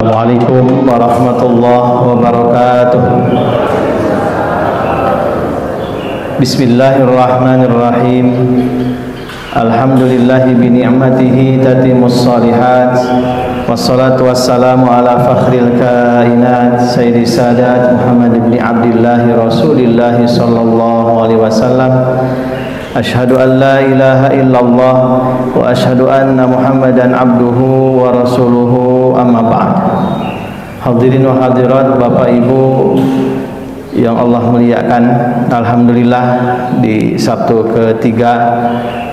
Assalamualaikum warahmatullahi wabarakatuh. Bismillahirrahmanirrahim. Alhamdulillahi bini'matihi tatimus shalihat. Wassalatu wassalamu ala fakhril kainat sayyidi sadat Muhammad ibn Abdillahi Rasulillahi sallallahu alaihi wasallam. Asyhadu an la ilaha illallah wa asyhadu anna Muhammadan abduhu wa rasuluhu, amma ba'd. Hadirin wa hadirat, Bapak Ibu yang Allah muliakan, alhamdulillah di Sabtu ketiga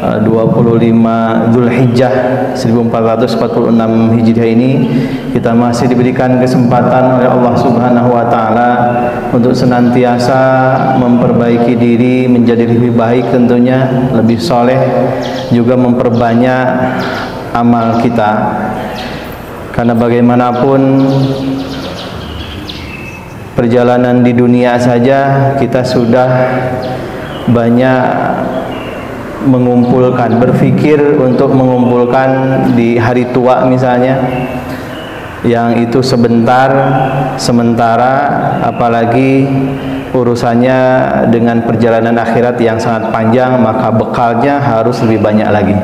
25 Zulhijjah 1446 Hijriah ini kita masih diberikan kesempatan oleh Allah Subhanahu wa taala untuk senantiasa memperbaiki diri menjadi lebih baik, tentunya lebih soleh, juga memperbanyak amal kita. Karena bagaimanapun perjalanan di dunia saja kita sudah banyak mengumpulkan, berpikir untuk mengumpulkan di hari tua misalnya, yang itu sementara, apalagi urusannya dengan perjalanan akhirat yang sangat panjang, maka bekalnya harus lebih banyak lagi.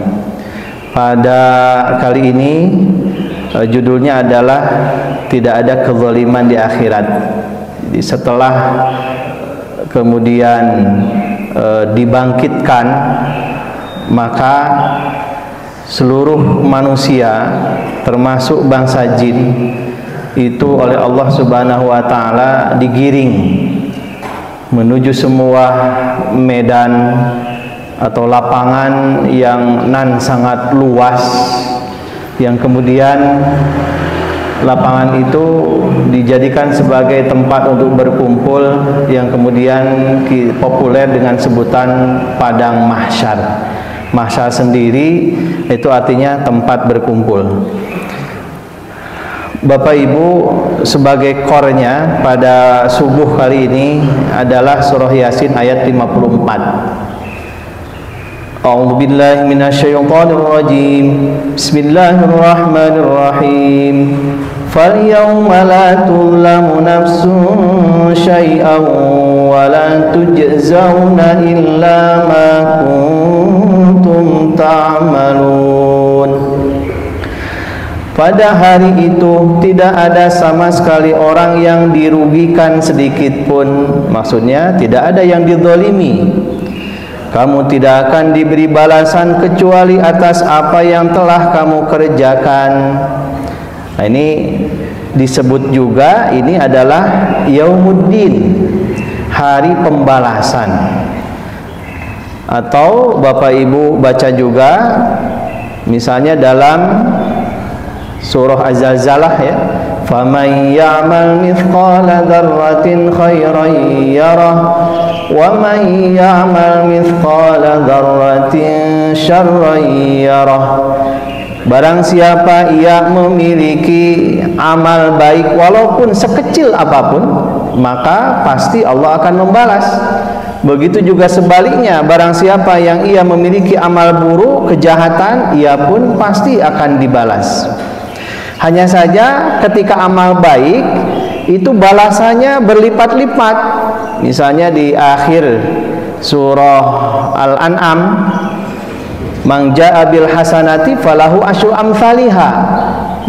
Pada kali ini judulnya adalah tidak ada kezaliman di akhirat. Jadi setelah kemudian dibangkitkan, maka seluruh manusia termasuk bangsa jin itu oleh Allah Subhanahu wa taala digiring menuju semua medan atau lapangan yang sangat luas, yang kemudian lapangan itu dijadikan sebagai tempat untuk berkumpul, yang kemudian populer dengan sebutan padang mahsyar. Mahsyar sendiri itu artinya tempat berkumpul. Bapak Ibu, sebagai core-nya pada subuh kali ini adalah surah Yasin ayat 54. A'udzu billahi minasyaitonir rajim. Bismillahirrahmanirrahim. Falyawma la tuzlamu nafsun syai'an wa la tujzauna illa ma kuntum ta'malun. Pada hari itu tidak ada sama sekali orang yang dirugikan sedikit pun. Maksudnya tidak ada yang dizalimi. Kamu tidak akan diberi balasan kecuali atas apa yang telah kamu kerjakan. Nah, ini disebut juga, ini adalah Yaumuddin, hari pembalasan. Atau Bapak Ibu baca juga misalnya dalam surah Az-Zalzalah ya, faman ya'mal mithqala dzarratin khairan yarah wa man ya'mal mithqala dzarratin syarran yarah. Barang siapa ia memiliki amal baik walaupun sekecil apapun, maka pasti Allah akan membalas. Begitu juga sebaliknya, barang siapa yang ia memiliki amal buruk, kejahatan, ia pun pasti akan dibalas. Hanya saja ketika amal baik itu balasannya berlipat-lipat. Misalnya di akhir surah Al-An'am, man jaa bil hasanati falahu asyru amsalihha.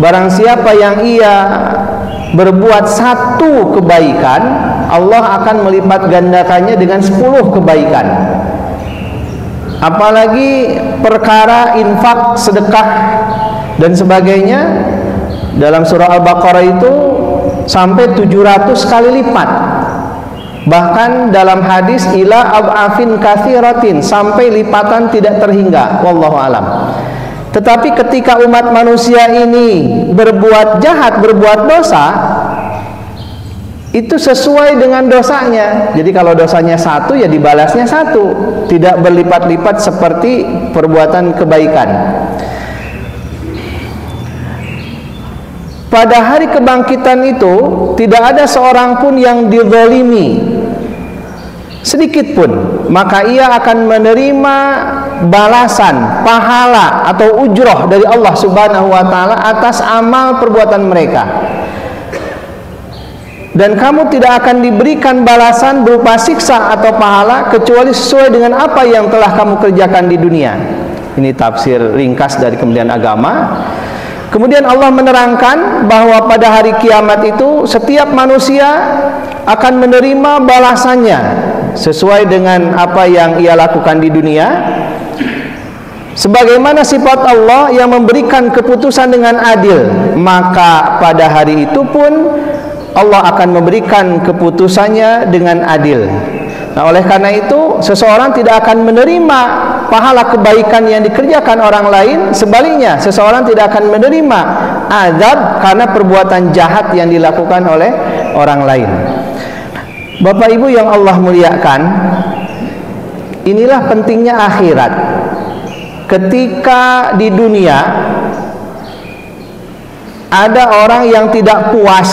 Barang siapa yang ia berbuat satu kebaikan, Allah akan melipat gandakannya dengan 10 kebaikan. Apalagi perkara infak, sedekah dan sebagainya, dalam surah Al-Baqarah itu sampai 700 kali lipat. Bahkan dalam hadis ila ab'afin katsiratin, sampai lipatan tidak terhingga, wallahu alam. Tetapi ketika umat manusia ini berbuat jahat, berbuat dosa, itu sesuai dengan dosanya. Jadi kalau dosanya satu, ya dibalasnya satu, tidak berlipat-lipat seperti perbuatan kebaikan. Pada hari kebangkitan itu tidak ada seorang pun yang dizalimi sedikit pun, maka ia akan menerima balasan, pahala atau ujroh dari Allah Subhanahu wa taala atas amal perbuatan mereka. dan kamu tidak akan diberikan balasan berupa siksa atau pahala kecuali sesuai dengan apa yang telah kamu kerjakan di dunia. Ini tafsir ringkas dari Kementerian Agama. Kemudian Allah menerangkan bahwa pada hari kiamat itu setiap manusia akan menerima balasannya sesuai dengan apa yang ia lakukan di dunia, sebagaimana sifat Allah yang memberikan keputusan dengan adil. Maka pada hari itu pun Allah akan memberikan keputusannya dengan adil. Nah, oleh karena itu seseorang tidak akan menerima pahala kebaikan yang dikerjakan orang lain. Sebaliknya, seseorang tidak akan menerima azab karena perbuatan jahat yang dilakukan oleh orang lain. Bapak Ibu yang Allah muliakan, inilah pentingnya akhirat. Ketika di dunia ada orang yang tidak puas.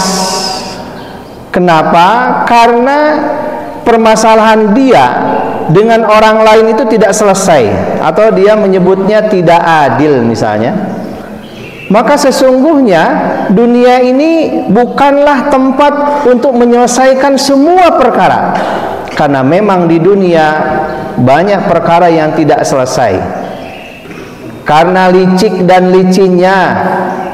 Kenapa? Karena permasalahan dia dengan orang lain itu tidak selesai, atau dia menyebutnya tidak adil misalnya. Maka sesungguhnya dunia ini bukanlah tempat untuk menyelesaikan semua perkara, karena memang di dunia banyak perkara yang tidak selesai. Karena licik dan licinnya,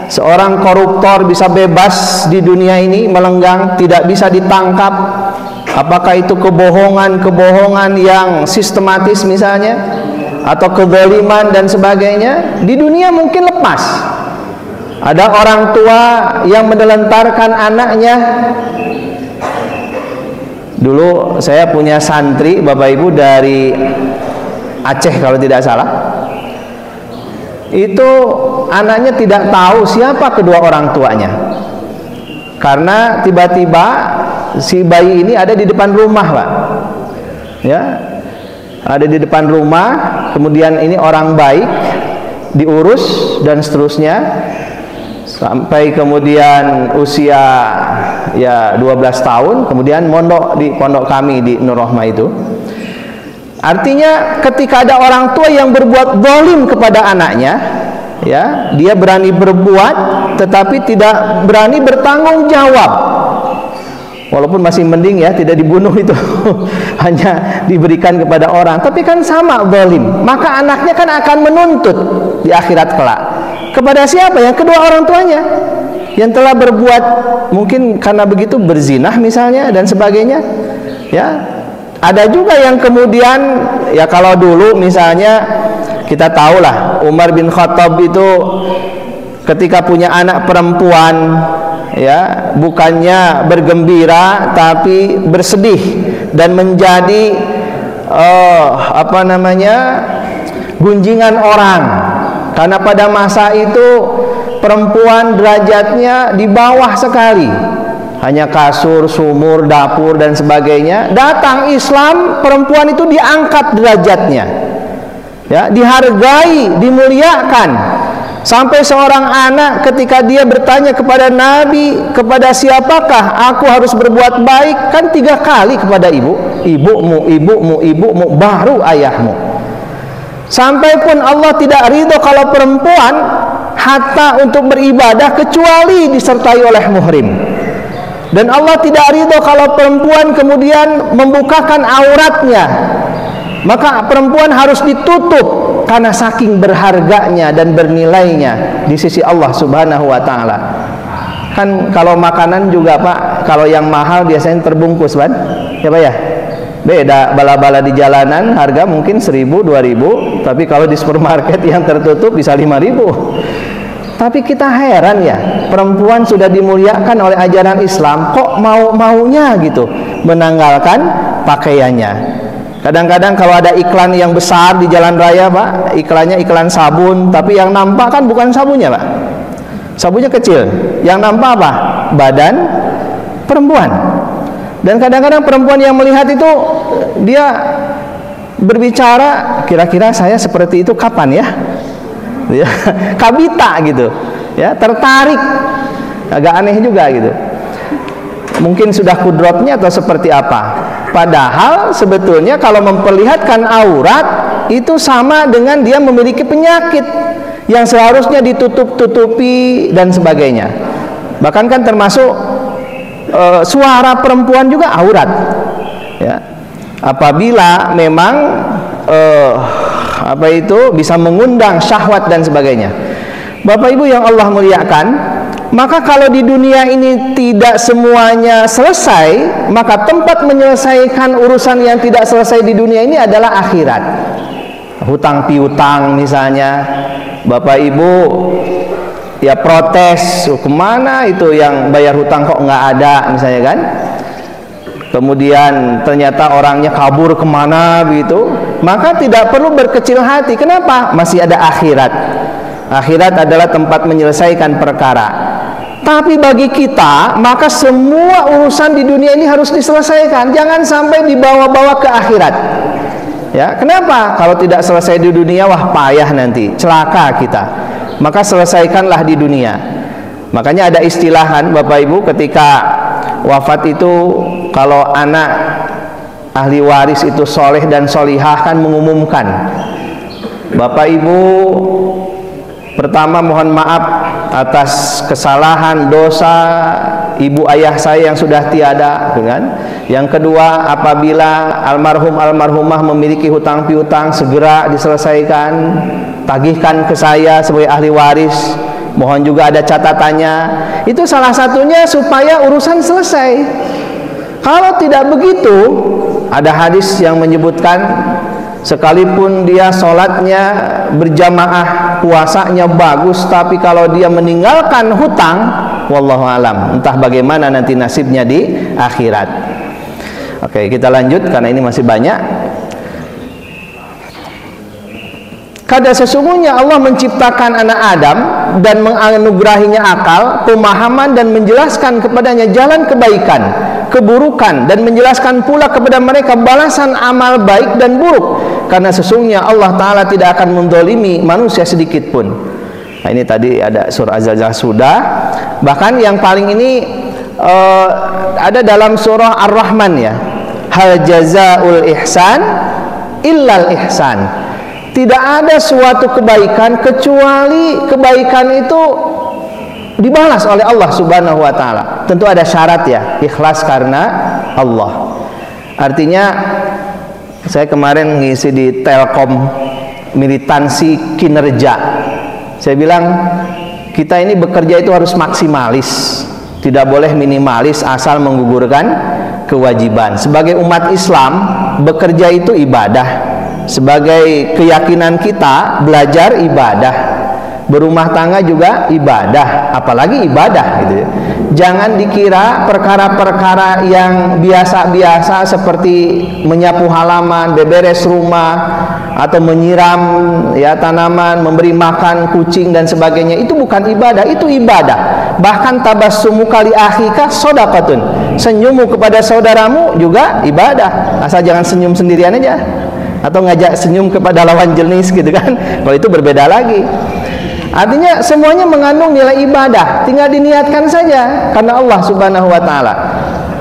seorang koruptor bisa bebas di dunia ini melenggang, tidak bisa ditangkap. Apakah itu kebohongan yang sistematis misalnya, atau kezaliman dan sebagainya, di dunia mungkin lepas. Ada orang tua yang menelantarkan anaknya. Dulu saya punya santri Bapak Ibu dari Aceh kalau tidak salah. Itu anaknya tidak tahu siapa kedua orang tuanya, karena tiba-tiba si bayi ini ada di depan rumah, Pak. Ya, ada di depan rumah. Kemudian ini orang baik, diurus dan seterusnya, sampai kemudian usia ya 12 tahun. Kemudian mondok di pondok kami di Nur Rahmah itu. Artinya ketika ada orang tua yang berbuat zalim kepada anaknya, ya, dia berani berbuat tetapi tidak berani bertanggung jawab. Walaupun masih mending ya tidak dibunuh itu hanya diberikan kepada orang, tapi kan sama zalim. Maka anaknya kan akan menuntut di akhirat kelak. Kepada siapa? Yang kedua orang tuanya yang telah berbuat, mungkin karena begitu berzina misalnya dan sebagainya. Ya, ada juga yang kemudian, ya kalau dulu misalnya kita tahulah Umar bin Khattab itu ketika punya anak perempuan, ya, bukannya bergembira tapi bersedih dan menjadi gunjingan orang, karena pada masa itu perempuan derajatnya di bawah sekali, hanya kasur, sumur, dapur dan sebagainya. Datang Islam, perempuan itu diangkat derajatnya, ya, dihargai, dimuliakan. Sampai seorang anak ketika dia bertanya kepada Nabi, kepada siapakah aku harus berbuat baik? Kan 3 kali kepada ibumu, baru ayahmu. Sampai pun Allah tidak ridho kalau perempuan hatta untuk beribadah kecuali disertai oleh muhrim. Dan Allah tidak ridho kalau perempuan kemudian membukakan auratnya. Maka perempuan harus ditutup karena saking berharganya dan bernilainya di sisi Allah Subhanahu wa taala. Kan kalau makanan juga, Pak, kalau yang mahal biasanya terbungkus, Pak. Ya, Pak ya? Beda bala-bala di jalanan harga mungkin 1.000, 2.000, tapi kalau di supermarket yang tertutup bisa 5.000. Tapi kita heran ya, perempuan sudah dimuliakan oleh ajaran Islam, kok mau-maunya gitu menanggalkan pakaiannya. Kadang-kadang kalau ada iklan yang besar di jalan raya, Pak, iklannya iklan sabun, tapi yang nampak kan bukan sabunnya, Pak. Sabunnya kecil, yang nampak apa? Badan perempuan. Dan kadang-kadang perempuan yang melihat itu, dia berbicara, kira-kira saya seperti itu kapan ya? Ya, kabita gitu, ya, tertarik, agak aneh juga gitu. Mungkin sudah kudrotnya atau seperti apa. Padahal sebetulnya kalau memperlihatkan aurat itu sama dengan dia memiliki penyakit yang seharusnya ditutup-tutupi dan sebagainya. Bahkan kan termasuk suara perempuan juga aurat. Ya. Apabila memang bisa mengundang syahwat dan sebagainya. Bapak Ibu yang Allah muliakan, maka kalau di dunia ini tidak semuanya selesai, maka tempat menyelesaikan urusan yang tidak selesai di dunia ini adalah akhirat. Hutang piutang misalnya, Bapak Ibu ya protes, kemana itu yang bayar hutang kok nggak ada misalnya kan. Kemudian ternyata orangnya kabur kemana begitu, maka tidak perlu berkecil hati. Kenapa? Masih ada akhirat. Akhirat adalah tempat menyelesaikan perkara. Tapi bagi kita, maka semua urusan di dunia ini harus diselesaikan. Jangan sampai dibawa-bawa ke akhirat. Ya, kenapa? Kalau tidak selesai di dunia, wah payah nanti, celaka kita. Maka selesaikanlah di dunia. Makanya ada istilahan Bapak Ibu ketika wafat itu, kalau anak ahli waris itu soleh dan solihah kan mengumumkan, Bapak Ibu, pertama mohon maaf atas kesalahan dosa ibu ayah saya yang sudah tiada, kan? Yang kedua, apabila almarhum almarhumah memiliki hutang piutang segera diselesaikan, tagihkan ke saya sebagai ahli waris. Mohon juga ada catatannya. Itu salah satunya supaya urusan selesai. Kalau tidak begitu, ada hadis yang menyebutkan sekalipun dia sholatnya berjamaah, puasanya bagus, tapi kalau dia meninggalkan hutang, wallahu alam, entah bagaimana nanti nasibnya di akhirat. Oke, kita lanjut karena ini masih banyak. Kada sesungguhnya Allah menciptakan anak Adam dan menganugerahinya akal, pemahaman, dan menjelaskan kepadanya jalan kebaikan, keburukan, dan menjelaskan pula kepada mereka balasan amal baik dan buruk. Karena sesungguhnya Allah Ta'ala tidak akan mendolimi manusia sedikit pun. Nah, ini tadi ada surah Az-Zalzalah sudah. Bahkan yang paling ini ada dalam surah Ar-Rahman ya. Hal jazaul ihsan illal ihsan. Tidak ada suatu kebaikan kecuali kebaikan itu dibalas oleh Allah Subhanahu wa Ta'ala. Tentu ada syarat ya, ikhlas karena Allah. Artinya saya kemarin ngisi di Telkom militansi kinerja. Saya bilang kita ini bekerja itu harus maksimalis, tidak boleh minimalis asal menggugurkan kewajiban. Sebagai umat Islam, bekerja itu ibadah. Sebagai keyakinan kita, belajar ibadah, berumah tangga juga ibadah, apalagi ibadah gitu ya. Jangan dikira perkara-perkara yang biasa-biasa seperti menyapu halaman, beberes rumah, atau menyiram ya tanaman, memberi makan kucing dan sebagainya, itu bukan ibadah, itu ibadah. Bahkan tabassumu kali akhika shadaqatun, senyummu kepada saudaramu juga ibadah. Asal jangan senyum sendirian aja, atau ngajak senyum kepada lawan jenis gitu kan. Kalau itu berbeda lagi. Artinya semuanya mengandung nilai ibadah, tinggal diniatkan saja karena Allah Subhanahu wa Ta'ala.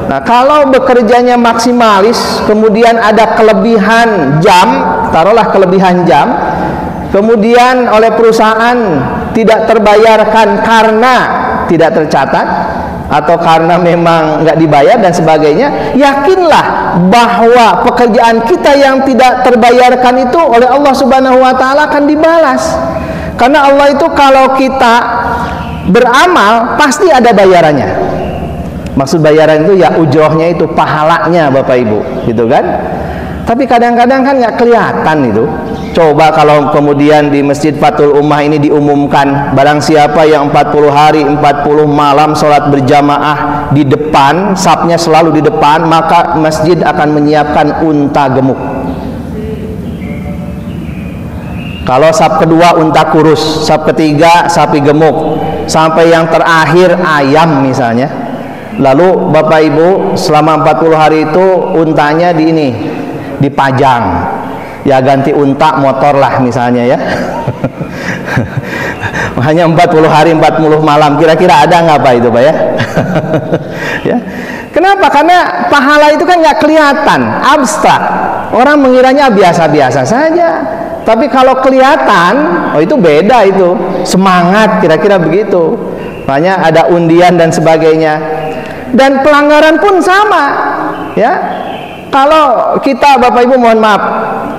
Nah, kalau bekerjanya maksimalis, kemudian ada kelebihan jam, taruhlah kelebihan jam, kemudian oleh perusahaan tidak terbayarkan karena tidak tercatat atau karena memang nggak dibayar dan sebagainya, yakinlah bahwa pekerjaan kita yang tidak terbayarkan itu oleh Allah Subhanahu wa Ta'ala akan dibalas. Karena Allah itu kalau kita beramal pasti ada bayarannya. Maksud bayaran itu ya ujrohnya, itu pahalanya Bapak Ibu, gitu kan? Tapi kadang-kadang kan nggak kelihatan itu. Coba kalau kemudian di Masjid Fathul Ummah ini diumumkan, barang siapa yang 40 hari 40 malam sholat berjamaah di depan, safnya selalu di depan, maka masjid akan menyiapkan unta gemuk. Kalau saf kedua unta kurus, saf ketiga sapi gemuk, sampai yang terakhir ayam misalnya. Lalu Bapak Ibu selama 40 hari itu untanya dipajang. Ya ganti unta motor lah misalnya ya. Hanya 40 hari 40 malam, kira-kira ada nggak Pak itu Pak ya? Ya. Kenapa? Karena pahala itu kan nggak kelihatan, abstrak. Orang mengiranya biasa-biasa saja. Tapi kalau kelihatan, oh itu beda, itu semangat, kira-kira begitu. Makanya ada undian dan sebagainya. Dan pelanggaran pun sama, ya. Kalau kita, Bapak Ibu, mohon maaf,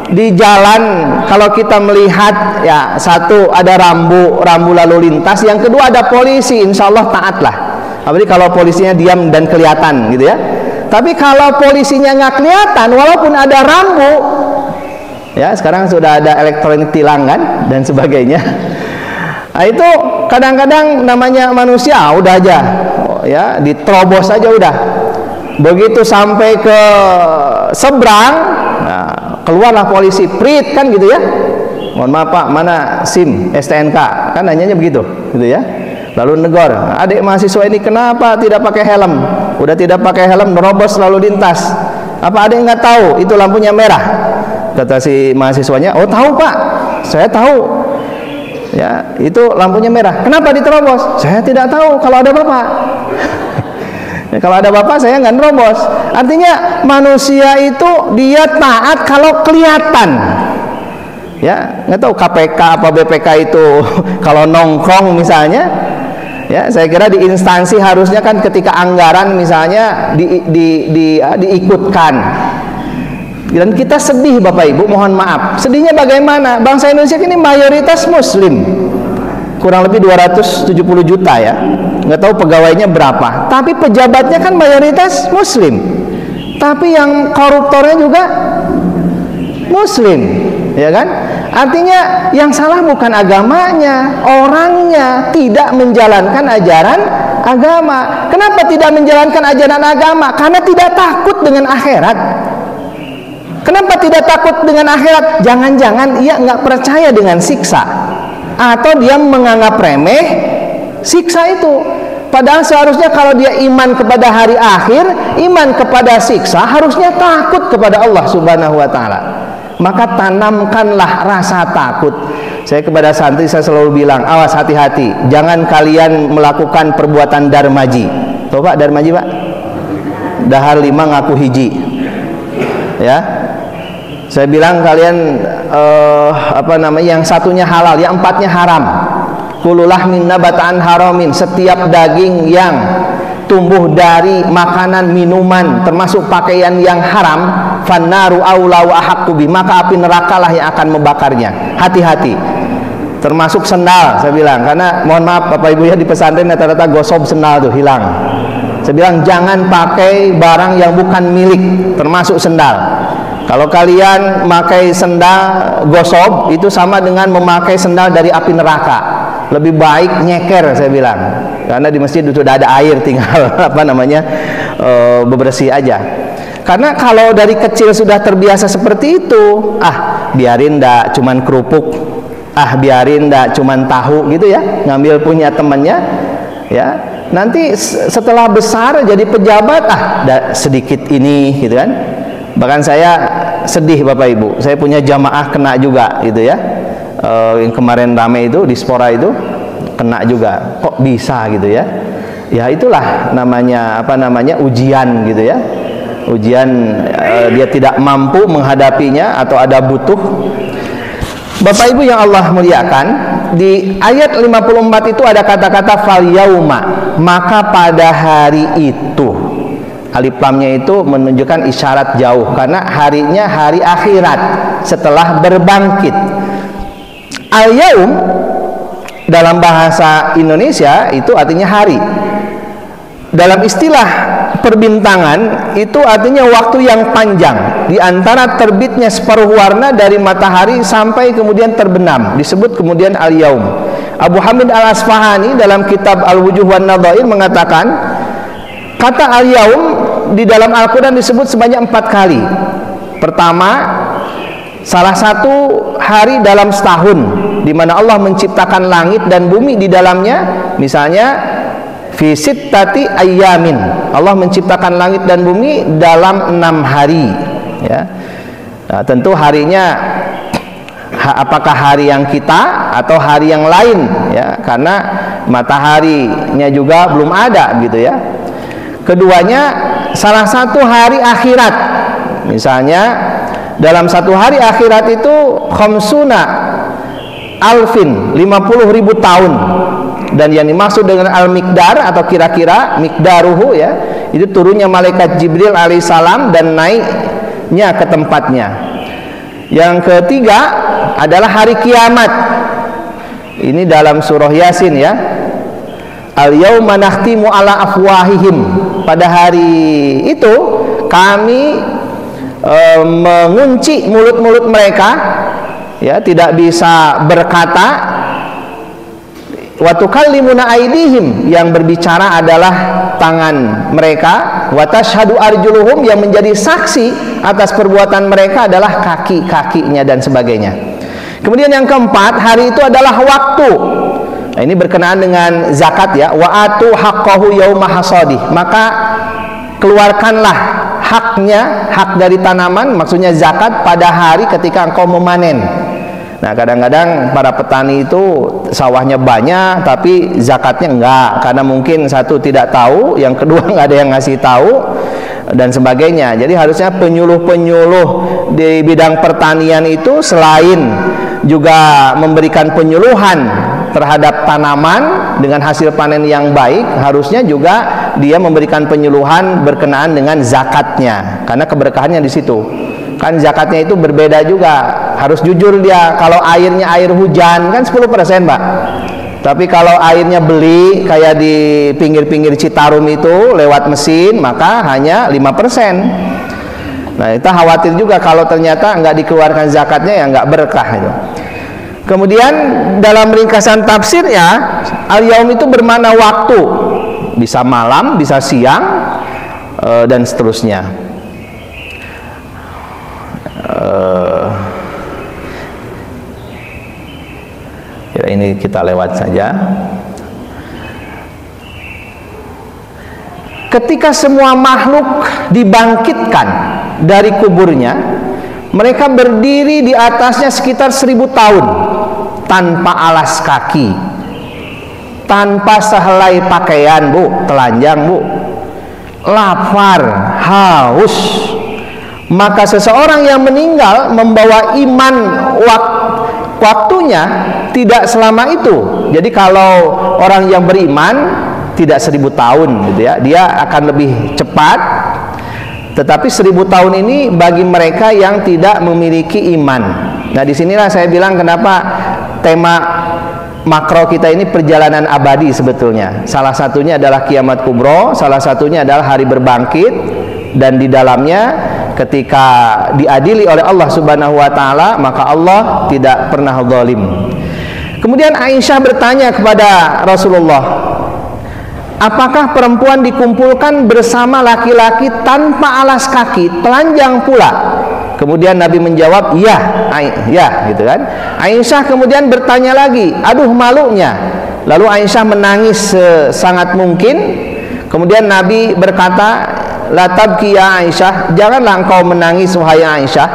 di jalan kalau kita melihat ya, satu ada rambu lalu lintas, yang kedua ada polisi, insya Allah taat lah. Apalagi kalau polisinya diam dan kelihatan gitu ya. Tapi kalau polisinya nggak kelihatan, walaupun ada rambu, ya sekarang sudah ada elektronik tilang kan dan sebagainya. Nah, itu kadang-kadang namanya manusia, udah aja, ya diterobos aja udah. Begitu sampai ke seberang, nah, keluarlah polisi, prit kan gitu ya. Mohon maaf Pak, mana SIM, STNK, kan nanyanya begitu, gitu ya. Lalu negor, adik mahasiswa ini kenapa tidak pakai helm? Udah tidak pakai helm, nerobos lalu lintas. Apa adik nggak tahu itu lampunya merah? Kata si mahasiswanya, oh tahu Pak, saya tahu. Ya, itu lampunya merah. Kenapa diterobos? Saya tidak tahu. Kalau ada Bapak. Ya, kalau ada Bapak saya nggak nerobos. Artinya manusia itu dia taat kalau kelihatan. Ya, nggak tahu KPK apa BPK itu kalau nongkrong misalnya. Ya, saya kira di instansi harusnya kan ketika anggaran misalnya diikutkan. Dan kita sedih Bapak Ibu, mohon maaf. Sedihnya bagaimana? Bangsa Indonesia ini mayoritas Muslim, kurang lebih 270 juta ya. Nggak tahu pegawainya berapa. Tapi pejabatnya kan mayoritas Muslim. Tapi yang koruptornya juga Muslim, ya kan? Artinya yang salah bukan agamanya, orangnya tidak menjalankan ajaran agama. Kenapa tidak menjalankan ajaran agama? Karena tidak takut dengan akhirat. Kenapa tidak takut dengan akhirat? Jangan-jangan ia nggak percaya dengan siksa, atau dia menganggap remeh siksa itu. Padahal seharusnya kalau dia iman kepada hari akhir, iman kepada siksa, harusnya takut kepada Allah Subhanahu wa Ta'ala. Maka tanamkanlah rasa takut. Saya kepada santri saya selalu bilang, awas hati-hati, jangan kalian melakukan perbuatan darmaji. Tahu Pak darmaji Pak? Dahar 5 ngaku hiji. Ya. Saya bilang kalian yang satunya halal, yang 4-nya haram. Kululah min nabataan haramin, setiap daging yang tumbuh dari makanan, minuman, termasuk pakaian yang haram, fannaru aula wa ahaqqu bi, maka api nerakalah yang akan membakarnya. Hati-hati. Termasuk sendal, saya bilang, karena mohon maaf Bapak Ibu ya, di pesantren rata-rata gosok sendal tuh hilang. Saya bilang jangan pakai barang yang bukan milik, termasuk sendal. Kalau kalian memakai sendal gosok, itu sama dengan memakai sendal dari api neraka. Lebih baik nyeker, saya bilang, karena di masjid sudah ada air, tinggal bebersih aja. Karena kalau dari kecil sudah terbiasa seperti itu, biarin dah cuman kerupuk, biarin dah cuman tahu gitu ya, ngambil punya temannya, ya. Nanti setelah besar jadi pejabat, sedikit ini, gitu kan. Bahkan saya sedih Bapak Ibu, saya punya jamaah kena juga gitu ya. Yang kemarin rame itu di Spora itu kena juga. Kok bisa gitu ya? Ya itulah namanya ujian gitu ya. Ujian dia tidak mampu menghadapinya atau ada butuh. Bapak Ibu yang Allah muliakan, di ayat 54 itu ada kata-kata fal yauma, maka pada hari itu. Alif lamnya itu menunjukkan isyarat jauh, karena harinya hari akhirat setelah berbangkit. Al-yaum dalam bahasa Indonesia itu artinya hari. Dalam istilah perbintangan itu artinya waktu yang panjang, di antara terbitnya separuh warna dari matahari sampai kemudian terbenam, disebut kemudian al-yaum. Abu Hamid Al-Asfahani dalam kitab Al-Wujuh wan Nadhair mengatakan, kata al-yaum di dalam Al-Quran disebut sebanyak 4 kali. Pertama, salah satu hari dalam setahun, di mana Allah menciptakan langit dan bumi di dalamnya. Misalnya fi sittati ayyamin, Allah menciptakan langit dan bumi dalam 6 hari ya. Nah, tentu harinya apakah hari yang kita atau hari yang lain ya, karena mataharinya juga belum ada gitu ya. Keduanya salah satu hari akhirat, misalnya dalam satu hari akhirat itu khamsuna alfin, 50.000 tahun. Dan yang dimaksud dengan al-miqdar atau kira-kira miqdaruhu ya, Itu turunnya malaikat Jibril alaihissalam dan naiknya ke tempatnya. Yang ketiga adalah hari kiamat. Ini dalam surah Yasin ya. Al-yauma nakhtimu ala afwahihim. Pada hari itu kami mengunci mulut-mulut mereka, ya, tidak bisa berkata. Wa tukallimuna aydihim, yang berbicara adalah tangan mereka. Wa tashhadu arjuluhum, yang menjadi saksi atas perbuatan mereka adalah kaki-kakinya dan sebagainya. Kemudian yang keempat, hari itu adalah waktu. Nah, ini berkenaan dengan zakat ya. Wa atu haqqahu yauma hasadih, maka keluarkanlah haknya, hak dari tanaman, maksudnya zakat, pada hari ketika engkau memanen. Nah, kadang-kadang para petani itu sawahnya banyak tapi zakatnya enggak, karena mungkin satu tidak tahu, yang kedua enggak ada yang ngasih tahu dan sebagainya. Jadi harusnya penyuluh-penyuluh di bidang pertanian itu selain juga memberikan penyuluhan terhadap tanaman dengan hasil panen yang baik, harusnya juga dia memberikan penyuluhan berkenaan dengan zakatnya, karena keberkahannya di situ. Kan zakatnya itu berbeda juga, harus jujur dia. Kalau airnya air hujan kan 10%, Pak. Tapi kalau airnya beli kayak di pinggir-pinggir Citarum itu lewat mesin, maka hanya 5%. Nah, kita khawatir juga kalau ternyata nggak dikeluarkan zakatnya, ya nggak berkah itu. Kemudian dalam ringkasan tafsirnya, al-yaum itu bermakna waktu, bisa malam, bisa siang, dan seterusnya. Ya, ini kita lewat saja. Ketika semua makhluk dibangkitkan dari kuburnya, mereka berdiri di atasnya sekitar 1000 tahun tanpa alas kaki, tanpa sehelai pakaian, Bu, telanjang, Bu, lapar, haus. Maka seseorang yang meninggal membawa iman waktunya tidak selama itu. Jadi kalau orang yang beriman tidak 1000 tahun gitu ya, dia akan lebih cepat. Tetapi 1000 tahun ini bagi mereka yang tidak memiliki iman. Nah, disinilah saya bilang kenapa tema makro kita ini perjalanan abadi sebetulnya. Salah satunya adalah kiamat kubro, salah satunya adalah hari berbangkit, dan di dalamnya ketika diadili oleh Allah Subhanahu wa taala, maka Allah tidak pernah zalim. Kemudian Aisyah bertanya kepada Rasulullah, apakah perempuan dikumpulkan bersama laki-laki tanpa alas kaki, telanjang pula? Kemudian Nabi menjawab, ya, gitu kan. Aisyah kemudian bertanya lagi, aduh malunya. Lalu Aisyah menangis sangat mungkin. Kemudian Nabi berkata, la tabki ya Aisyah, janganlah engkau menangis wahai Aisyah.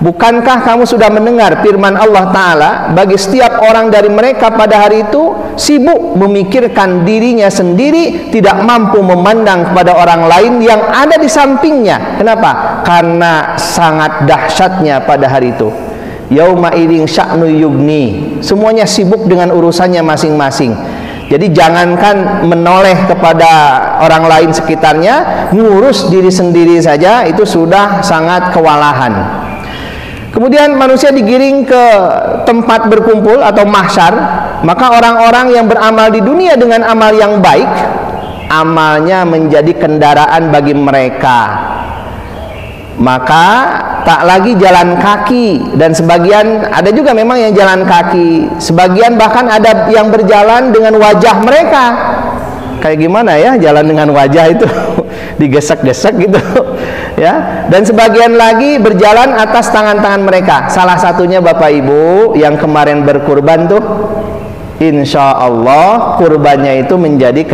Bukankah kamu sudah mendengar firman Allah Ta'ala, bagi setiap orang dari mereka pada hari itu sibuk memikirkan dirinya sendiri, tidak mampu memandang kepada orang lain yang ada di sampingnya. Kenapa? Karena sangat dahsyatnya pada hari itu. Yauma idzin sya'nu yugni, semuanya sibuk dengan urusannya masing-masing. Jadi jangankan menoleh kepada orang lain sekitarnya, ngurus diri sendiri saja itu sudah sangat kewalahan. Kemudian manusia digiring ke tempat berkumpul atau mahsyar. Maka orang-orang yang beramal di dunia dengan amal yang baik, amalnya menjadi kendaraan bagi mereka. Maka tak lagi jalan kaki, dan sebagian ada juga memang yang jalan kaki, sebagian bahkan ada yang berjalan dengan wajah mereka. Kayak gimana ya jalan dengan wajah itu? Digesek-gesek gitu ya. Dan sebagian lagi berjalan atas tangan-tangan mereka. Salah satunya Bapak Ibu yang kemarin berkurban tuh, insya Allah kurbannya itu menjadi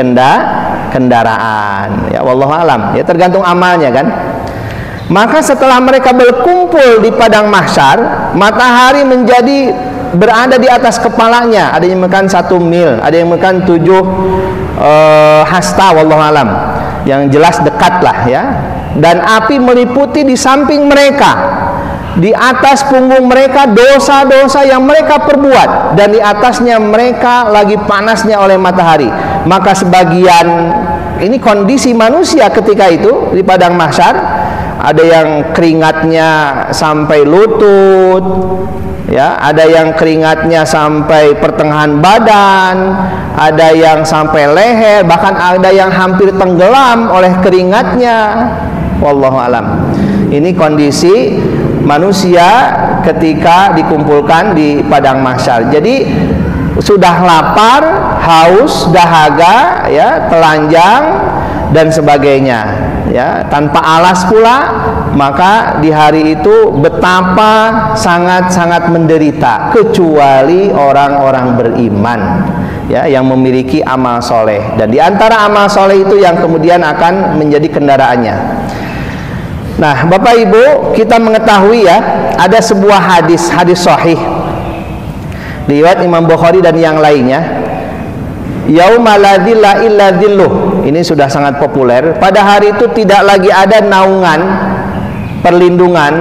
kendaraan ya, wallahu alam ya, tergantung amalnya kan. Maka setelah mereka berkumpul di padang mahsyar, matahari menjadi berada di atas kepalanya. Ada yang makan 1 mil, ada yang makan 7 hasta, wallahu alam. Yang jelas dekat lah ya. Dan api meliputi di samping mereka, di atas punggung mereka dosa-dosa yang mereka perbuat, dan di atasnya mereka lagi panasnya oleh matahari. Maka sebagian ini kondisi manusia ketika itu di padang mahsyar. Ada yang keringatnya sampai lutut, ya, ada yang keringatnya sampai pertengahan badan, ada yang sampai leher, bahkan ada yang hampir tenggelam oleh keringatnya. Wallahu alam. Ini kondisi manusia ketika dikumpulkan di padang mahsyar. Jadi sudah lapar, haus, dahaga, ya, telanjang dan sebagainya, ya, tanpa alas pula, maka di hari itu betapa sangat-sangat menderita, kecuali orang-orang beriman, ya, yang memiliki amal soleh. Dan di antara amal soleh itu yang kemudian akan menjadi kendaraannya. Nah, Bapak Ibu, kita mengetahui, ya, ada sebuah hadis sahih riwayat Imam Bukhari dan yang lainnya. Yauma la dhilla illa dhilluh. Ini sudah sangat populer. Pada hari itu tidak lagi ada naungan perlindungan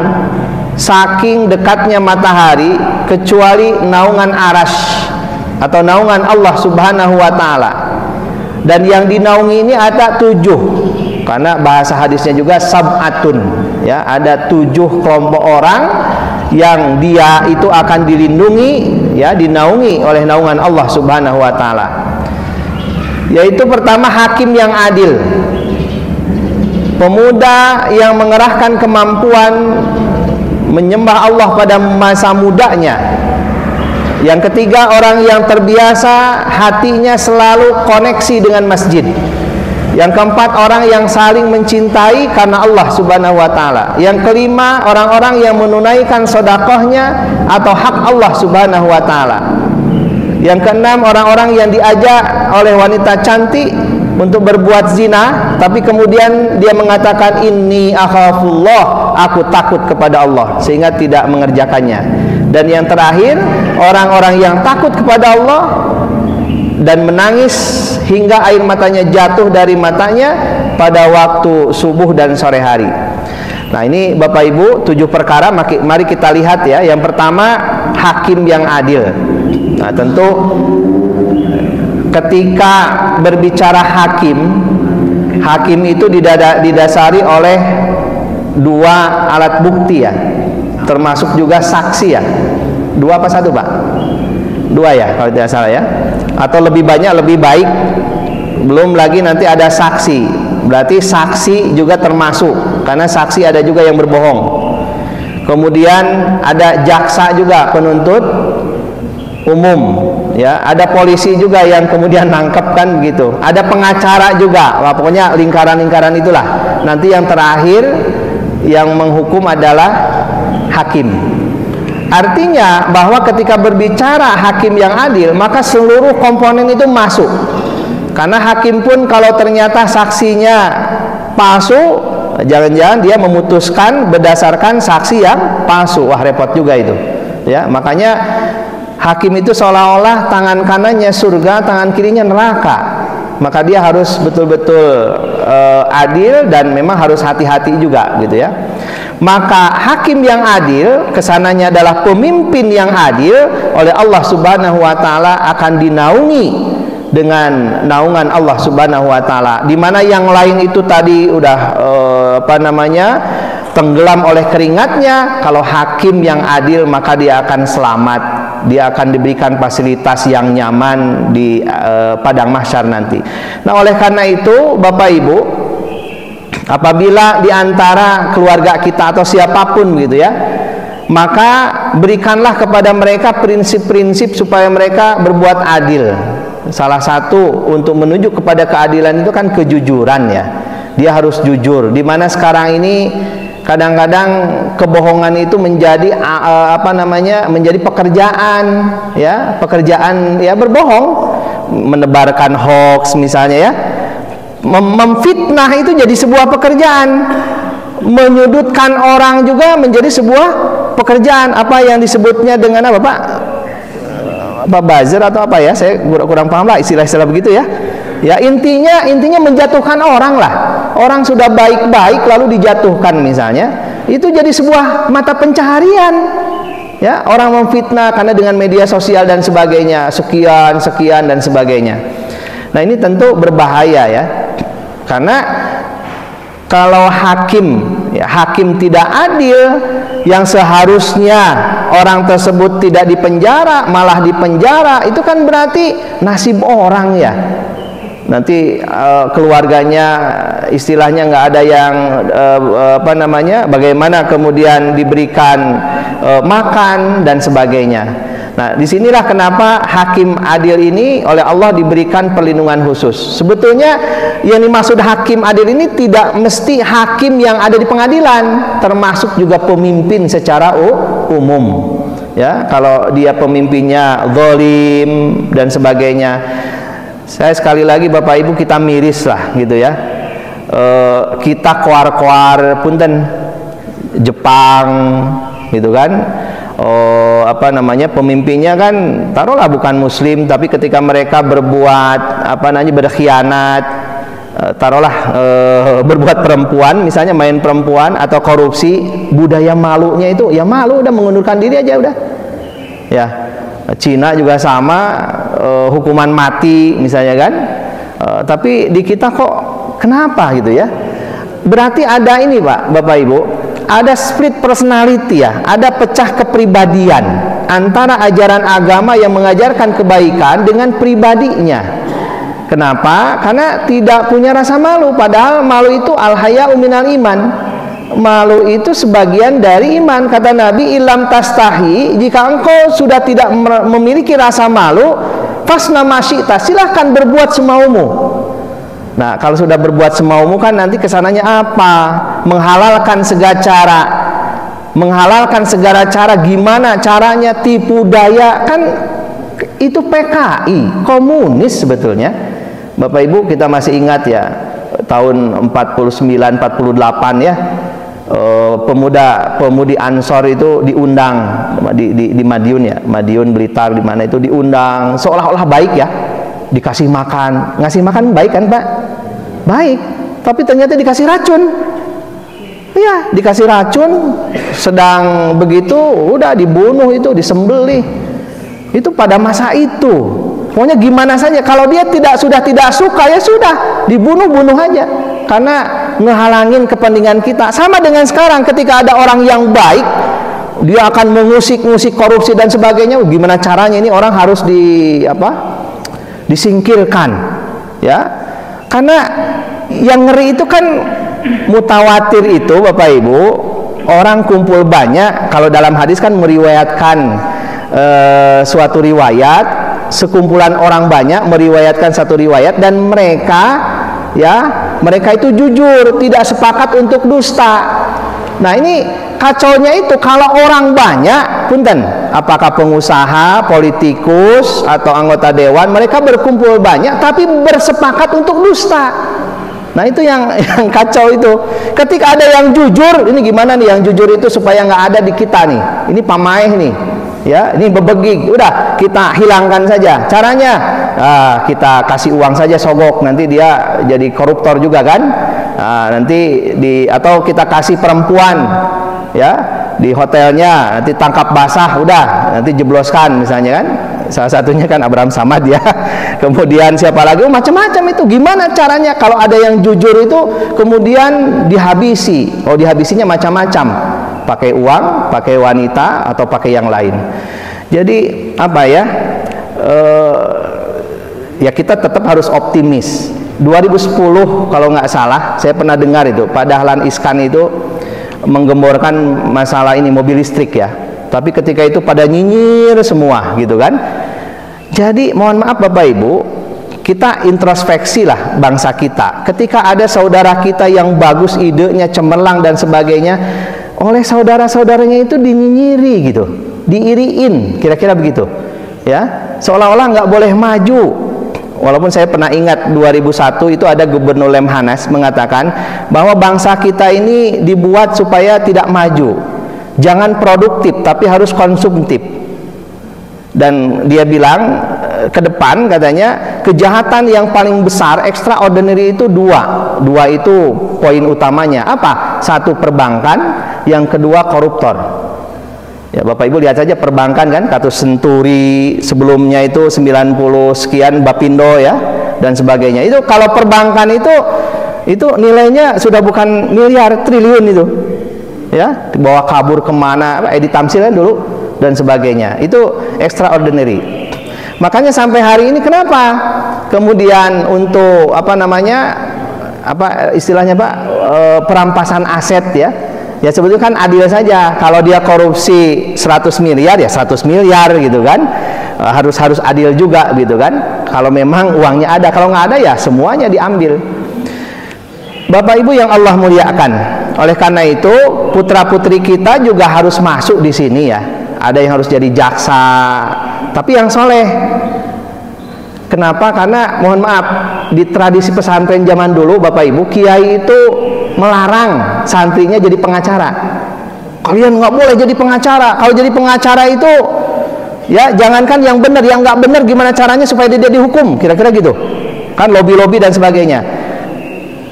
saking dekatnya matahari kecuali naungan arasy atau naungan Allah Subhanahu wa taala. Dan yang dinaungi ini ada 7. Karena bahasa hadisnya juga sab'atun, ya, ada 7 kelompok orang yang dia itu akan dilindungi, ya, dinaungi oleh naungan Allah Subhanahu wa taala. Yaitu pertama, hakim yang adil, pemuda yang mengerahkan kemampuan menyembah Allah pada masa mudanya. Yang ketiga, orang yang terbiasa hatinya selalu koneksi dengan masjid. Yang keempat, orang yang saling mencintai karena Allah Subhanahu wa taala. Yang kelima, orang-orang yang menunaikan sedekahnya atau hak Allah Subhanahu wa taala. Yang keenam, orang-orang yang diajak oleh wanita cantik untuk berbuat zina, tapi kemudian dia mengatakan inni akhafullah, aku takut kepada Allah, sehingga tidak mengerjakannya. Dan yang terakhir, orang-orang yang takut kepada Allah dan menangis hingga air matanya jatuh dari matanya pada waktu subuh dan sore hari. Nah, ini Bapak Ibu 7 perkara, mari kita lihat, ya. Yang pertama, hakim yang adil. Nah, tentu ketika berbicara hakim itu didasari oleh 2 alat bukti, ya, termasuk juga saksi, ya. 2 apa 1, Pak? 2, ya, kalau tidak salah, ya. Atau lebih banyak lebih baik. Belum lagi nanti ada saksi. Berarti saksi juga termasuk, karena saksi ada juga yang berbohong. Kemudian ada jaksa juga, penuntut umum, ya, ada polisi juga yang kemudian nangkep, kan begitu. Ada pengacara juga. Wah, pokoknya lingkaran-lingkaran itulah. Nanti yang terakhir yang menghukum adalah hakim. Artinya bahwa ketika berbicara hakim yang adil, maka seluruh komponen itu masuk. Karena hakim pun kalau ternyata saksinya palsu, jangan-jangan dia memutuskan berdasarkan saksi yang palsu. Wah, repot juga itu, ya. Makanya hakim itu seolah-olah tangan kanannya surga, tangan kirinya neraka. Maka dia harus betul-betul adil dan memang harus hati-hati juga, gitu, ya. Maka hakim yang adil kesananya adalah pemimpin yang adil oleh Allah Subhanahu wa taala akan dinaungi dengan naungan Allah Subhanahu wa taala. Di mana yang lain itu tadi udah tenggelam oleh keringatnya, kalau hakim yang adil maka dia akan selamat. Dia akan diberikan fasilitas yang nyaman di padang mahsyar nanti. Nah, oleh karena itu Bapak Ibu, apabila di antara keluarga kita atau siapapun, gitu, ya, maka berikanlah kepada mereka prinsip-prinsip supaya mereka berbuat adil. Salah satu untuk menuju kepada keadilan itu kan kejujuran, ya. Dia harus jujur. Dimana sekarang ini kadang-kadang kebohongan itu menjadi menjadi pekerjaan, ya, pekerjaan, ya, berbohong, menebarkan hoax misalnya, ya. Memfitnah itu jadi sebuah pekerjaan. Menyudutkan orang juga menjadi sebuah pekerjaan. Apa yang disebutnya dengan apa, Pak? Apa buzzer atau apa, ya? Saya kurang paham lah istilah-istilah begitu, ya. Ya, intinya menjatuhkan orang lah. Orang sudah baik-baik lalu dijatuhkan misalnya. Itu jadi sebuah mata pencaharian. Ya, orang memfitnah karena dengan media sosial dan sebagainya, sekian dan sebagainya. Nah, ini tentu berbahaya, ya. Karena kalau hakim tidak adil, yang seharusnya orang tersebut tidak dipenjara malah dipenjara, itu kan berarti nasib orang ya. Nanti keluarganya istilahnya nggak ada yang bagaimana kemudian diberikan makan dan sebagainya. Nah, disinilah kenapa hakim adil ini oleh Allah diberikan perlindungan khusus. Sebetulnya yang dimaksud hakim adil ini tidak mesti hakim yang ada di pengadilan, termasuk juga pemimpin secara umum. Ya, kalau dia pemimpinnya zalim dan sebagainya. Saya sekali lagi Bapak Ibu, kita miris lah gitu ya. Kita koar-koar punten Jepang gitu kan. Pemimpinnya kan taruhlah bukan muslim, tapi ketika mereka berbuat berkhianat, berbuat perempuan, misalnya main perempuan atau korupsi, budaya malunya itu ya malu, udah mengundurkan diri aja udah. Ya, Cina juga sama, hukuman mati misalnya kan. Tapi di kita kok kenapa gitu ya? Berarti ada ini Pak, Bapak Ibu, ada split personality ya, ada pecah kepribadian antara ajaran agama yang mengajarkan kebaikan dengan pribadinya. Kenapa? Karena tidak punya rasa malu, padahal malu itu al-haya'u minal iman. Malu itu sebagian dari iman. Kata Nabi, ilam tastahi, jika engkau sudah tidak memiliki rasa malu, fasna masyita, silahkan berbuat semaumu. Nah, kalau sudah berbuat semaumu kan nanti kesananya apa? Menghalalkan segala cara. Menghalalkan segala cara, gimana caranya? Tipu daya, kan itu PKI, komunis sebetulnya. Bapak Ibu, kita masih ingat ya, tahun 49 48 ya. Pemudi Ansor itu diundang di Madiun ya, Madiun Blitar, di mana itu diundang seolah-olah baik ya. Dikasih makan, ngasih makan baik kan Pak? Baik, tapi ternyata dikasih racun. Iya, dikasih racun, sedang begitu udah dibunuh, itu disembelih. Itu pada masa itu. Pokoknya gimana saja, kalau dia sudah tidak suka ya sudah, dibunuh aja. Karena ngehalangin kepentingan kita. Sama dengan sekarang, ketika ada orang yang baik, dia akan mengusik korupsi dan sebagainya. Gimana caranya ini orang harus disingkirkan ya, karena yang ngeri itu kan mutawatir itu Bapak Ibu, orang kumpul banyak, kalau dalam hadis kan meriwayatkan suatu riwayat, sekumpulan orang banyak meriwayatkan satu riwayat, dan mereka itu jujur, tidak sepakat untuk dusta. Nah, ini kacaunya itu kalau orang banyak, punten, apakah pengusaha, politikus atau anggota dewan, mereka berkumpul banyak tapi bersepakat untuk dusta. Nah, itu yang kacau itu. Ketika ada yang jujur, ini gimana nih yang jujur itu supaya nggak ada di kita nih. Ini pamaih nih. Ya, ini bebegik. Udah, kita hilangkan saja. Caranya kita kasih uang saja sogok, nanti dia jadi koruptor juga kan? Atau kita kasih perempuan ya di hotelnya, nanti tangkap basah, udah nanti jebloskan misalnya kan. Salah satunya kan Abraham Samad ya. Kemudian siapa lagi? Macam-macam itu. Gimana caranya kalau ada yang jujur itu kemudian dihabisi? Dihabisinya macam-macam. Pakai uang, pakai wanita, atau pakai yang lain. Jadi ya kita tetap harus optimis. 2010 kalau nggak salah, saya pernah dengar itu Pak Dahlan Iskan itu menggemborkan masalah ini mobil listrik ya. Tapi ketika itu pada nyinyir semua gitu kan. Jadi mohon maaf Bapak Ibu, kita introspeksi lah bangsa kita. Ketika ada saudara kita yang bagus idenya, cemerlang dan sebagainya, oleh saudara-saudaranya itu dinyinyiri gitu, diiriin, kira-kira begitu ya, seolah-olah nggak boleh maju. Walaupun saya pernah ingat 2001 itu ada Gubernur Lemhanas mengatakan bahwa bangsa kita ini dibuat supaya tidak maju, jangan produktif tapi harus konsumtif. Dan dia bilang ke depan katanya kejahatan yang paling besar extraordinary itu dua itu poin utamanya. Apa? Satu perbankan, yang kedua koruptor. Ya Bapak Ibu lihat saja perbankan kan, kasus Senturi, sebelumnya itu 90 sekian Bapindo ya dan sebagainya. Itu kalau perbankan itu itu nilainya sudah bukan miliar, triliun itu. Ya, dibawa kabur kemana, Edi Tamsil dulu dan sebagainya. Itu extraordinary. Makanya sampai hari ini kenapa? Kemudian untuk apa istilahnya Pak, perampasan aset ya. Ya sebetulnya kan adil saja. Kalau dia korupsi 100 miliar ya 100 miliar gitu kan. Harus adil juga gitu kan. Kalau memang uangnya ada, kalau nggak ada ya semuanya diambil. Bapak Ibu yang Allah muliakan. Oleh karena itu putra-putri kita juga harus masuk di sini ya. Ada yang harus jadi jaksa, tapi yang soleh. Kenapa? Karena mohon maaf, di tradisi pesantren zaman dulu Bapak Ibu, kiai itu melarang santrinya jadi pengacara. Kalian nggak boleh jadi pengacara. Kalau jadi pengacara itu ya jangankan yang benar, yang nggak benar gimana caranya supaya dia dihukum, kira-kira gitu kan, lobby dan sebagainya.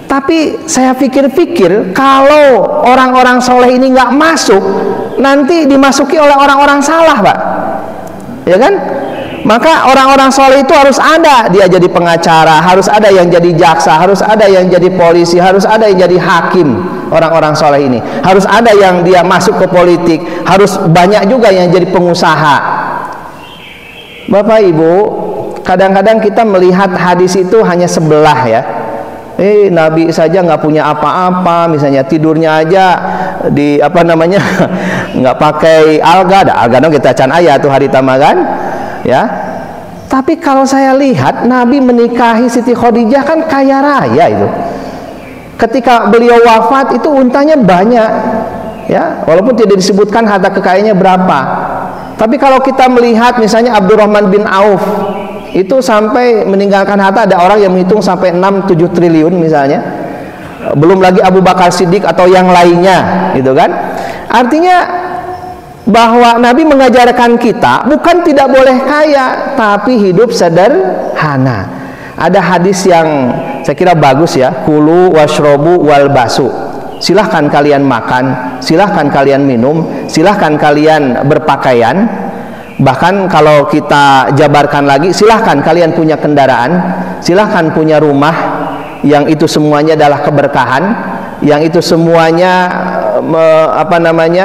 Tapi saya pikir-pikir, kalau orang-orang soleh ini nggak masuk, nanti dimasuki oleh orang-orang salah Pak, ya kan? Maka orang-orang soleh itu harus ada, dia jadi pengacara, harus ada yang jadi jaksa, harus ada yang jadi polisi, harus ada yang jadi hakim. Orang-orang soleh ini harus ada yang dia masuk ke politik, harus banyak juga yang jadi pengusaha. Bapak Ibu, kadang-kadang kita melihat hadis itu hanya sebelah ya. Nabi saja nggak punya apa-apa, misalnya tidurnya aja di nggak pakai alga, ada alga dong kita can ayat tuh hari tamagan ya. Tapi kalau saya lihat Nabi menikahi Siti Khadijah kan kaya raya itu. Ketika beliau wafat itu untanya banyak ya, walaupun tidak disebutkan harta kekayaannya berapa. Tapi kalau kita melihat misalnya Abdurrahman bin Auf itu sampai meninggalkan harta, ada orang yang menghitung sampai 6-7 triliun misalnya. Belum lagi Abu Bakar Siddiq atau yang lainnya gitu kan. Artinya bahwa Nabi mengajarkan kita bukan tidak boleh kaya, tapi hidup sederhana. Ada hadis yang saya kira bagus ya, kulu washrobu wal basu. Silahkan kalian makan, silahkan kalian minum, silahkan kalian berpakaian. Bahkan kalau kita jabarkan lagi, silahkan kalian punya kendaraan, silahkan punya rumah, yang itu semuanya adalah keberkahan, yang itu semuanya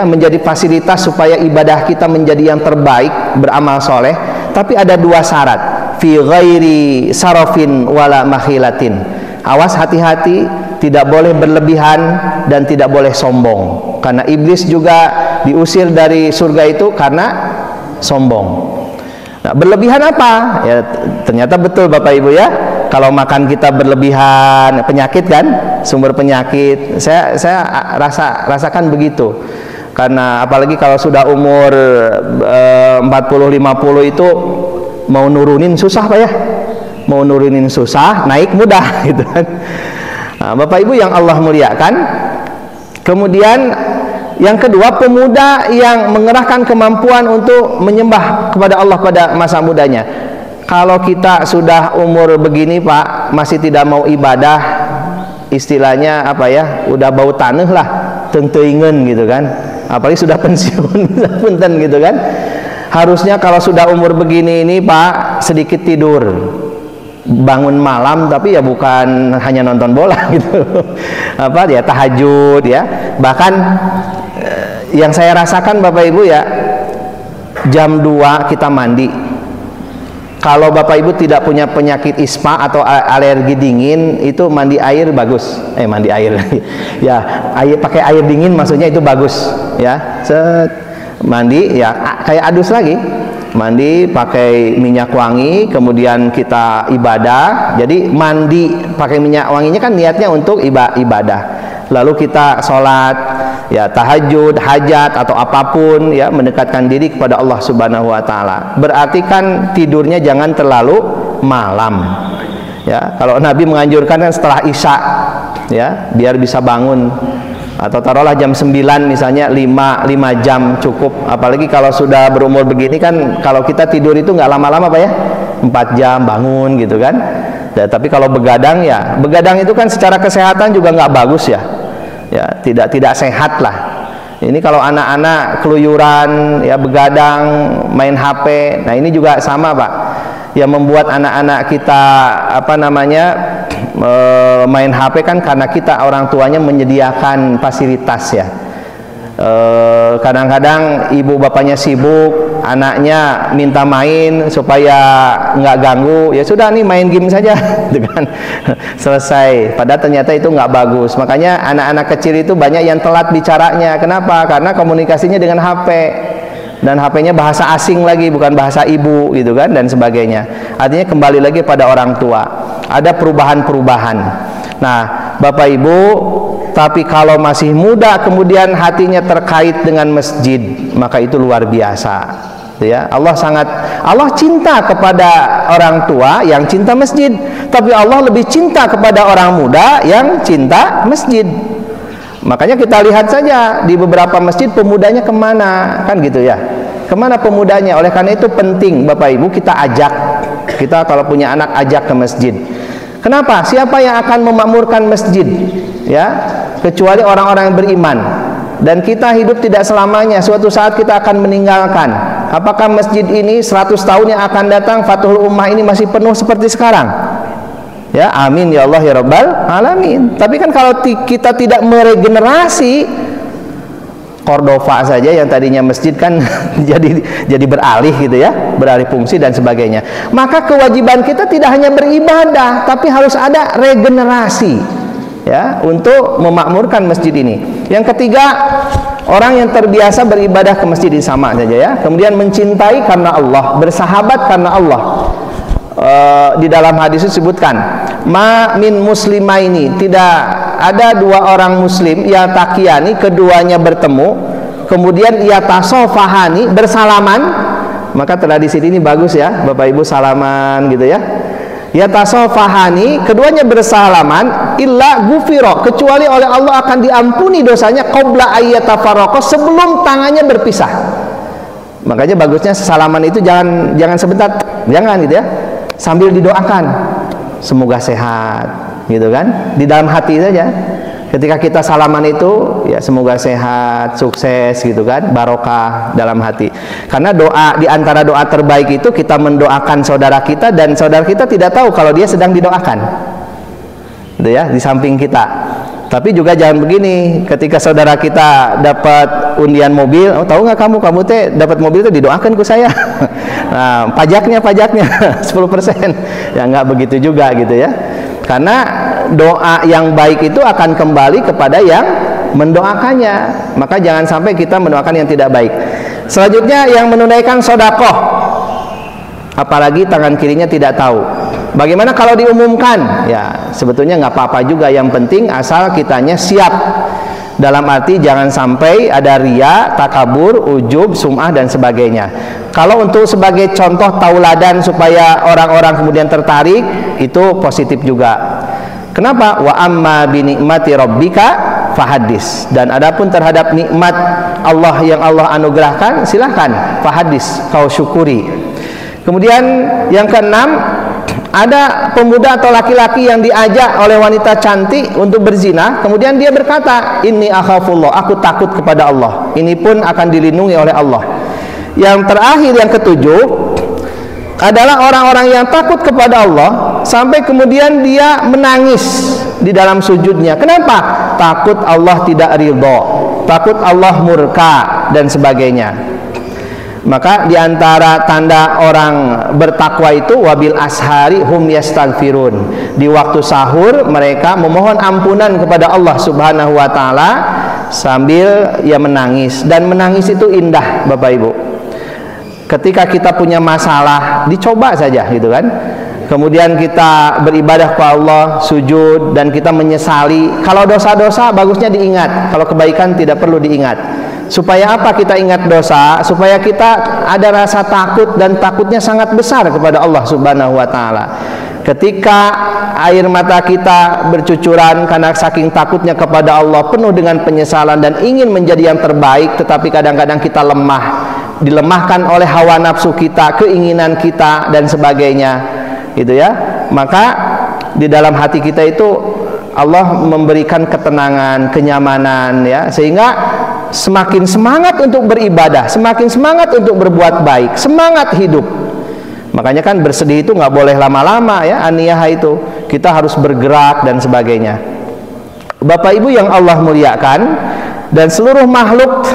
menjadi fasilitas supaya ibadah kita menjadi yang terbaik, beramal soleh. Tapi ada dua syarat, fi ghairi sarafin wala makhilatin. Awas, hati-hati, tidak boleh berlebihan dan tidak boleh sombong, karena iblis juga diusir dari surga itu karena sombong. Nah, berlebihan apa? Ya ternyata betul Bapak Ibu ya. Kalau makan kita berlebihan, penyakit kan, sumber penyakit. Saya rasakan begitu. Karena apalagi kalau sudah umur 40-50 itu mau nurunin susah Pak ya. Mau nurunin susah, naik mudah gitu kan. Nah, Bapak Ibu yang Allah muliakan. Kemudian yang kedua, pemuda yang mengerahkan kemampuan untuk menyembah kepada Allah pada masa mudanya. Kalau kita sudah umur begini Pak, masih tidak mau ibadah, istilahnya apa ya, udah bau tanah lah, tengteingan gitu kan. Apalagi sudah pensiun, punten gitu kan. Harusnya kalau sudah umur begini ini Pak, sedikit tidur, bangun malam, tapi ya bukan hanya nonton bola gitu. Apa ya, tahajud ya. Bahkan yang saya rasakan Bapak Ibu ya, jam 2 kita mandi. Kalau Bapak Ibu tidak punya penyakit ispa atau alergi dingin, itu mandi air bagus. Mandi air ya, pakai air dingin maksudnya itu bagus ya. Mandi ya kayak adus lagi. Mandi pakai minyak wangi, kemudian kita ibadah. Jadi mandi pakai minyak wanginya kan niatnya untuk ibadah. Lalu kita sholat ya, tahajud, hajat atau apapun ya, mendekatkan diri kepada Allah Subhanahu wa taala. Berarti kan tidurnya jangan terlalu malam. Ya, kalau Nabi menganjurkan kan setelah Isya ya, biar bisa bangun. Atau taruhlah jam 9 misalnya, 5 jam cukup. Apalagi kalau sudah berumur begini kan, kalau kita tidur itu nggak lama-lama Pak ya, 4 jam bangun gitu kan. Ya, tapi kalau begadang ya, begadang itu kan secara kesehatan juga nggak bagus ya. Ya, tidak sehat lah. Ini kalau anak-anak keluyuran ya, begadang, main HP. Nah, ini juga sama Pak. Yang membuat anak-anak kita main HP kan karena kita orang tuanya menyediakan fasilitas ya. Kadang-kadang ibu bapaknya sibuk, anaknya minta main supaya nggak ganggu, ya sudah nih main game saja dengan selesai. Padahal ternyata itu nggak bagus. Makanya anak-anak kecil itu banyak yang telat bicaranya. Kenapa? Karena komunikasinya dengan HP, dan HP-nya bahasa asing lagi, bukan bahasa ibu gitu kan, dan sebagainya. Artinya kembali lagi pada orang tua, ada perubahan-perubahan. Nah, Bapak Ibu, tapi kalau masih muda kemudian hatinya terkait dengan masjid, maka itu luar biasa ya. Allah cinta kepada orang tua yang cinta masjid, tapi Allah lebih cinta kepada orang muda yang cinta masjid. Makanya kita lihat saja di beberapa masjid pemudanya kemana, kan gitu ya, kemana pemudanya. Oleh karena itu penting Bapak Ibu kita ajak, kita kalau punya anak ajak ke masjid. Kenapa? Siapa yang akan memakmurkan masjid? Ya, kecuali orang-orang yang beriman. Dan kita hidup tidak selamanya, suatu saat kita akan meninggalkan. Apakah masjid ini 100 tahun yang akan datang, Fathul Ummah ini masih penuh seperti sekarang? Ya, amin ya Allah ya Rabbal Alamin. Tapi kan kalau kita tidak meregenerasi, Cordova saja yang tadinya masjid kan jadi beralih gitu ya, beralih fungsi dan sebagainya. Maka kewajiban kita tidak hanya beribadah, tapi harus ada regenerasi ya untuk memakmurkan masjid ini. Yang ketiga, orang yang terbiasa beribadah ke masjid ini sama saja ya. Kemudian mencintai karena Allah, bersahabat karena Allah. Di dalam hadis disebutkan, ma min muslimaini, tidak ada dua orang muslim ya takiyani, keduanya bertemu, kemudian ya tasofahani, bersalaman. Maka tradisi ini bagus ya Bapak Ibu, salaman gitu ya. Ya tasofahani, keduanya bersalaman, illa gufiro, kecuali oleh Allah akan diampuni dosanya qabla ayyatafarraqo, sebelum tangannya berpisah. Makanya bagusnya salaman itu jangan sebentar, jangan gitu ya, sambil didoakan semoga sehat gitu kan, di dalam hati saja. Ketika kita salaman itu ya semoga sehat, sukses gitu kan, barokah dalam hati. Karena doa, di antara doa terbaik itu kita mendoakan saudara kita, dan saudara kita tidak tahu kalau dia sedang didoakan gitu ya, di samping kita. Tapi juga jangan begini, ketika saudara kita dapat undian mobil, oh tahu nggak kamu teh dapat mobil itu didoakan ku saya. Nah, pajaknya 10%. Ya nggak begitu juga gitu ya. Karena doa yang baik itu akan kembali kepada yang mendoakannya. Maka jangan sampai kita mendoakan yang tidak baik. Selanjutnya yang menunaikan sedekah, apalagi tangan kirinya tidak tahu. Bagaimana kalau diumumkan? Ya sebetulnya nggak apa-apa juga, yang penting asal kitanya siap. Dalam arti jangan sampai ada ria, takabur, ujub, sum'ah dan sebagainya. Kalau untuk sebagai contoh tauladan supaya orang-orang kemudian tertarik, itu positif juga. Kenapa? Wa amma bi ni'mati rabbika fahadis. Dan adapun terhadap nikmat Allah yang Allah anugerahkan, silahkan fahadis, kau syukuri. Kemudian yang keenam, ada pemuda atau laki-laki yang diajak oleh wanita cantik untuk berzina, kemudian dia berkata, inni akhafullah, aku takut kepada Allah. Ini pun akan dilindungi oleh Allah. Yang terakhir, yang ketujuh, adalah orang-orang yang takut kepada Allah sampai kemudian dia menangis di dalam sujudnya. Kenapa? Takut Allah tidak ridho, takut Allah murka dan sebagainya. Maka diantara tanda orang bertakwa itu wabil ashari hum yastaghfirun. Di waktu sahur mereka memohon ampunan kepada Allah Subhanahu wa taala sambil ya menangis. Dan menangis itu indah Bapak Ibu. Ketika kita punya masalah, dicoba saja gitu kan. Kemudian kita beribadah kepada Allah, sujud, dan kita menyesali. Kalau dosa-dosa bagusnya diingat, kalau kebaikan tidak perlu diingat. Supaya apa kita ingat dosa? Supaya kita ada rasa takut, dan takutnya sangat besar kepada Allah Subhanahu wa taala. Ketika air mata kita bercucuran karena saking takutnya kepada Allah, penuh dengan penyesalan dan ingin menjadi yang terbaik, tetapi kadang-kadang kita lemah, dilemahkan oleh hawa nafsu kita, keinginan kita dan sebagainya, gitu ya. Maka di dalam hati kita itu Allah memberikan ketenangan, kenyamanan ya, sehingga semakin semangat untuk beribadah, semakin semangat untuk berbuat baik, semangat hidup. Makanya kan bersedih itu nggak boleh lama-lama ya, aniyah itu. kita harus bergerak dan sebagainya. Bapak Ibu yang Allah muliakan, dan seluruh makhluk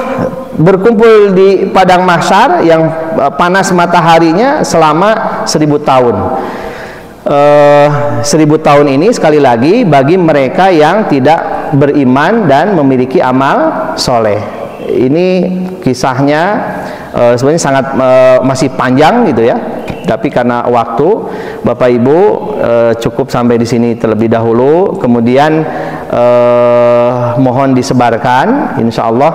berkumpul di padang mahsyar yang panas mataharinya selama 1000 tahun. 1000 tahun ini sekali lagi bagi mereka yang tidak beriman dan memiliki amal soleh. Ini kisahnya sebenarnya sangat masih panjang gitu ya. Tapi karena waktu, Bapak Ibu cukup sampai di sini terlebih dahulu. Kemudian mohon disebarkan, insya Allah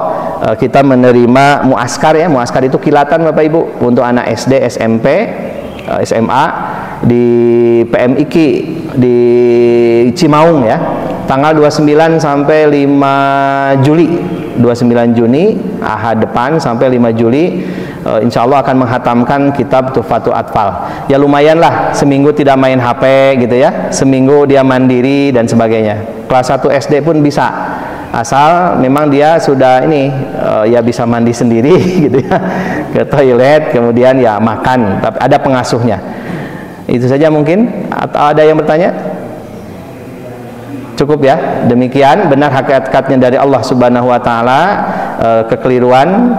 kita menerima muaskar ya. Muaskar itu kilatan Bapak Ibu untuk anak SD, SMP, SMA di PMIK di Cimaung ya. Tanggal 29 sampai 5 Juli. 29 Juni Ahad depan sampai 5 Juli insya Allah akan menghatamkan kitab Tuhfatul Atfal. Ya lumayan lah, seminggu tidak main HP gitu ya, seminggu dia mandiri dan sebagainya. Kelas 1 SD pun bisa, asal memang dia sudah ini ya bisa mandi sendiri gitu ya, ke toilet, kemudian ya makan, tapi ada pengasuhnya. Itu saja mungkin. Atau ada yang bertanya? Cukup ya, demikian benar hakikatnya dari Allah Subhanahu wa taala. Kekeliruan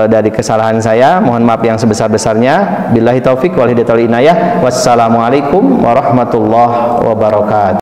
dari kesalahan saya, mohon maaf yang sebesar-besarnya. Billahi taufik wal hidayah wal inayah. Wassalamualaikum warahmatullahi wabarakatuh.